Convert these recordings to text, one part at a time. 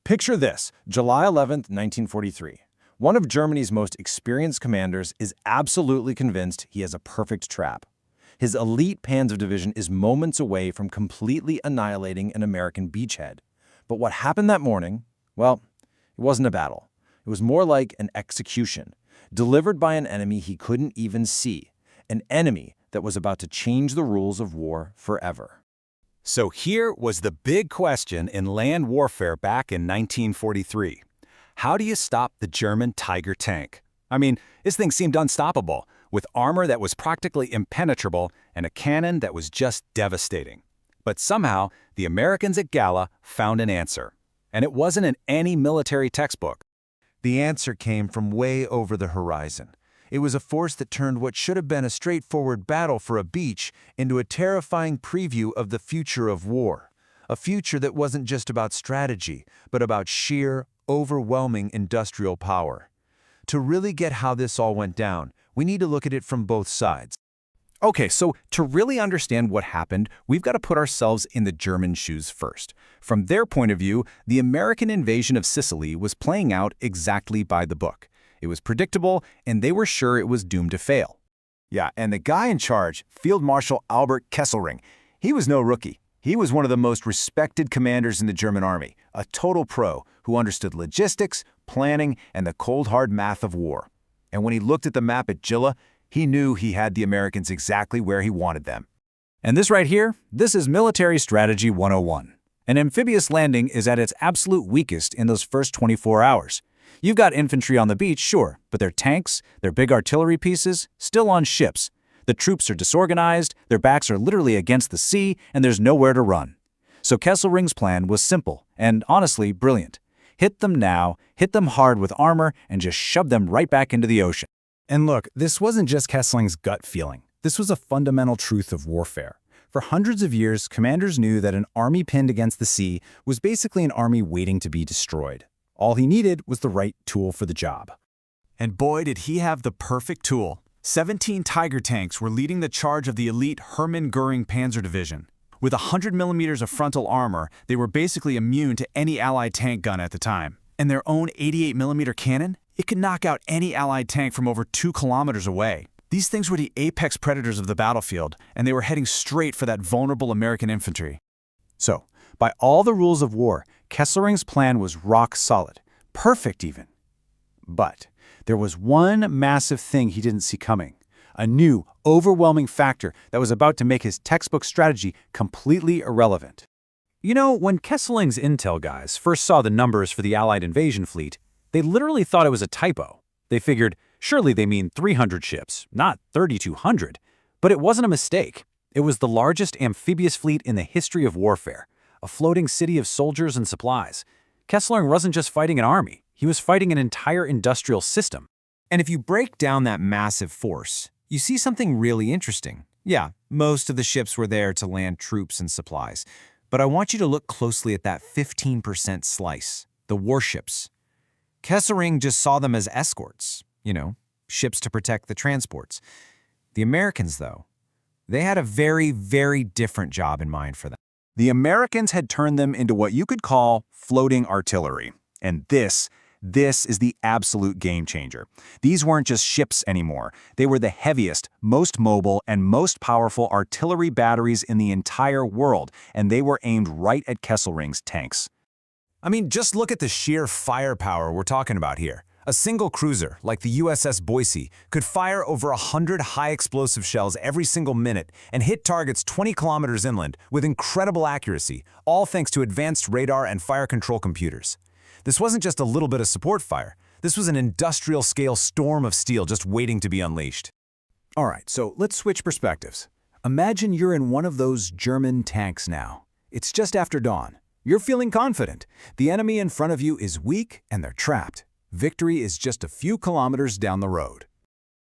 Picture this, July 11th, 1943. One of Germany's most experienced commanders is absolutely convinced he has a perfect trap. His elite Panzer division is moments away from completely annihilating an American beachhead. But what happened that morning? Well, it wasn't a battle. It was more like an execution, delivered by an enemy he couldn't even see, an enemy that was about to change the rules of war forever. So here was the big question in land warfare back in 1943. How do you stop the German Tiger tank? I mean, this thing seemed unstoppable, with armor that was practically impenetrable and a cannon that was just devastating. But somehow, the Americans at Gela found an answer. And it wasn't in any military textbook. The answer came from way over the horizon. It was a force that turned what should have been a straightforward battle for a beach into a terrifying preview of the future of war. A future that wasn't just about strategy, but about sheer, overwhelming industrial power. To really get how this all went down, we need to look at it from both sides. Okay, so to really understand what happened, we've got to put ourselves in the German shoes first. From their point of view, the American invasion of Sicily was playing out exactly by the book. It was predictable, and they were sure it was doomed to fail. Yeah, and the guy in charge, Field Marshal Albert Kessler, he was no rookie. He was one of the most respected commanders in the German army, a total pro who understood logistics, planning, and the cold hard math of war. And when he looked at the map at Gela, he knew he had the Americans exactly where he wanted them. And this right here, this is Military Strategy 101. An amphibious landing is at its absolute weakest in those first 24 hours. You've got infantry on the beach, sure, but their tanks, their big artillery pieces, still on ships. The troops are disorganized, their backs are literally against the sea, and there's nowhere to run. So Kesselring's plan was simple and, honestly, brilliant. Hit them now, hit them hard with armor, and just shove them right back into the ocean. And look, this wasn't just Kesselring's gut feeling. This was a fundamental truth of warfare. For hundreds of years, commanders knew that an army pinned against the sea was basically an army waiting to be destroyed. All he needed was the right tool for the job. And boy, did he have the perfect tool. 17 Tiger tanks were leading the charge of the elite Hermann Göring Panzer Division. With 100 millimeters of frontal armor, they were basically immune to any Allied tank gun at the time. And their own 88 millimeter cannon? It could knock out any Allied tank from over 2 kilometers away. These things were the apex predators of the battlefield, and they were heading straight for that vulnerable American infantry. So, by all the rules of war, Kesselring's plan was rock solid, perfect even. But there was one massive thing he didn't see coming, a new, overwhelming factor that was about to make his textbook strategy completely irrelevant. You know, when Kesselring's intel guys first saw the numbers for the Allied invasion fleet, they literally thought it was a typo. They figured, surely they mean 300 ships, not 3,200. But it wasn't a mistake. It was the largest amphibious fleet in the history of warfare, a floating city of soldiers and supplies. Kesselring wasn't just fighting an army, he was fighting an entire industrial system. And if you break down that massive force, you see something really interesting. Yeah, most of the ships were there to land troops and supplies. But I want you to look closely at that 15% slice, the warships. Kesselring just saw them as escorts, ships to protect the transports. The Americans, though, they had a very, very different job in mind for them. The Americans had turned them into what you could call floating artillery. And this is the absolute game changer. These weren't just ships anymore. They were the heaviest, most mobile, and most powerful artillery batteries in the entire world, and they were aimed right at Kesselring's tanks. I mean, just look at the sheer firepower we're talking about here. A single cruiser, like the USS Boise, could fire over 100 high-explosive shells every single minute and hit targets 20 kilometers inland with incredible accuracy, all thanks to advanced radar and fire control computers. This wasn't just a little bit of support fire. This was an industrial-scale storm of steel just waiting to be unleashed. All right, so let's switch perspectives. Imagine you're in one of those German tanks now. It's just after dawn. You're feeling confident. The enemy in front of you is weak and they're trapped. Victory is just a few kilometers down the road.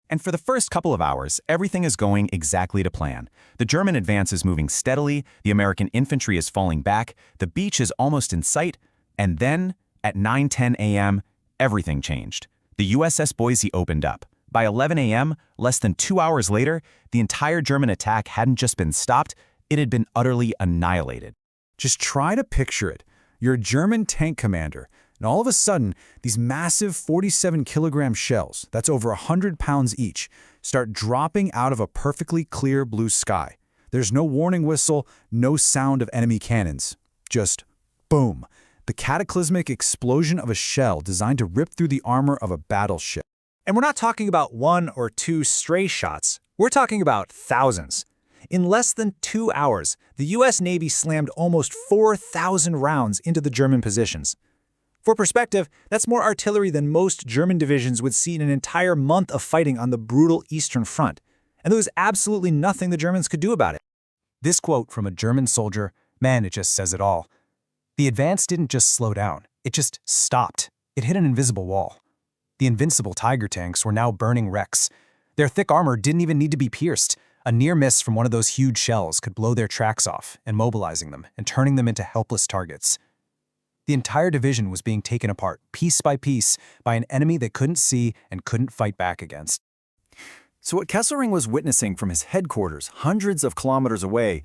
And for the first couple of hours, everything is going exactly to plan. The German advance is moving steadily, the American infantry is falling back, the beach is almost in sight, and then, at 9:10 a.m., everything changed. The USS Boise opened up. By 11 a.m., less than 2 hours later, the entire German attack hadn't just been stopped, it had been utterly annihilated. Just try to picture it. You're a German tank commander, and all of a sudden, these massive 47-kilogram shells, that's over 100 pounds each, start dropping out of a perfectly clear blue sky. There's no warning whistle, no sound of enemy cannons. Just boom. The cataclysmic explosion of a shell designed to rip through the armor of a battleship. And we're not talking about 1 or 2 stray shots. We're talking about thousands. In less than 2 hours, the U.S. Navy slammed almost 4,000 rounds into the German positions. For perspective, that's more artillery than most German divisions would see in an entire month of fighting on the brutal Eastern Front. And there was absolutely nothing the Germans could do about it. This quote from a German soldier, man, it just says it all. The advance didn't just slow down, it just stopped. It hit an invisible wall. The invincible Tiger tanks were now burning wrecks. Their thick armor didn't even need to be pierced. A near miss from one of those huge shells could blow their tracks off, immobilizing them and turning them into helpless targets. The entire division was being taken apart, piece by piece, by an enemy they couldn't see and couldn't fight back against. So what Kesselring was witnessing from his headquarters hundreds of kilometers away,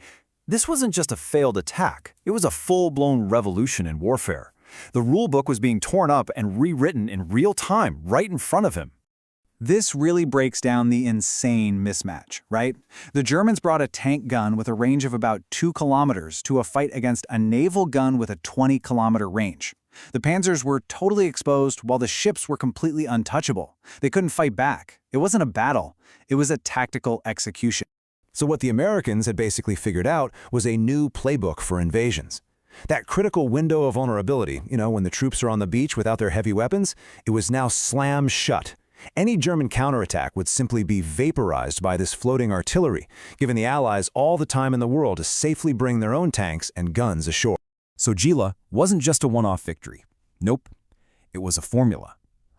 this wasn't just a failed attack. It was a full-blown revolution in warfare. The rulebook was being torn up and rewritten in real time, right in front of him. This really breaks down the insane mismatch, right? The Germans brought a tank gun with a range of about 2 kilometers to a fight against a naval gun with a 20-kilometer range. The Panzers were totally exposed while the ships were completely untouchable. They couldn't fight back. It wasn't a battle. It was a tactical execution. So what the Americans had basically figured out was a new playbook for invasions. That critical window of vulnerability, when the troops are on the beach without their heavy weapons, it was now slammed shut. Any German counterattack would simply be vaporized by this floating artillery, giving the Allies all the time in the world to safely bring their own tanks and guns ashore. So Gela wasn't just a one-off victory. Nope. It was a formula,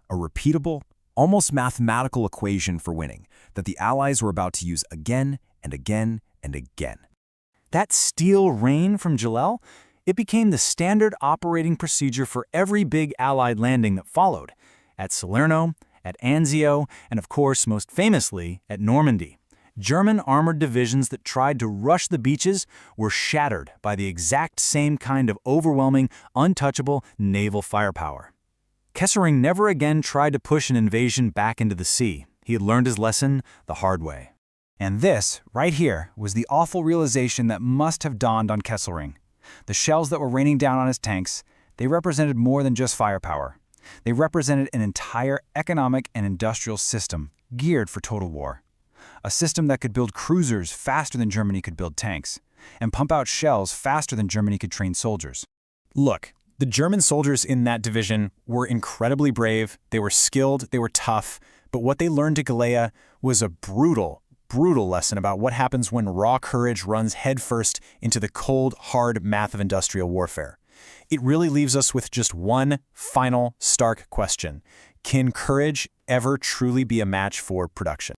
a repeatable, almost mathematical equation for winning that the Allies were about to use again and again and again. That steel rain from Gela, it became the standard operating procedure for every big Allied landing that followed, at Salerno, at Anzio, and of course, most famously, at Normandy. German armored divisions that tried to rush the beaches were shattered by the exact same kind of overwhelming, untouchable naval firepower. Kesselring never again tried to push an invasion back into the sea. He had learned his lesson the hard way. And this, right here, was the awful realization that must have dawned on Kesselring. The shells that were raining down on his tanks, they represented more than just firepower. They represented an entire economic and industrial system geared for total war. A system that could build cruisers faster than Germany could build tanks, and pump out shells faster than Germany could train soldiers. Look, the German soldiers in that division were incredibly brave, they were skilled, they were tough, but what they learned at Gela was a brutal lesson about what happens when raw courage runs headfirst into the cold, hard math of industrial warfare. It really leaves us with just one final, stark question. Can courage ever truly be a match for production?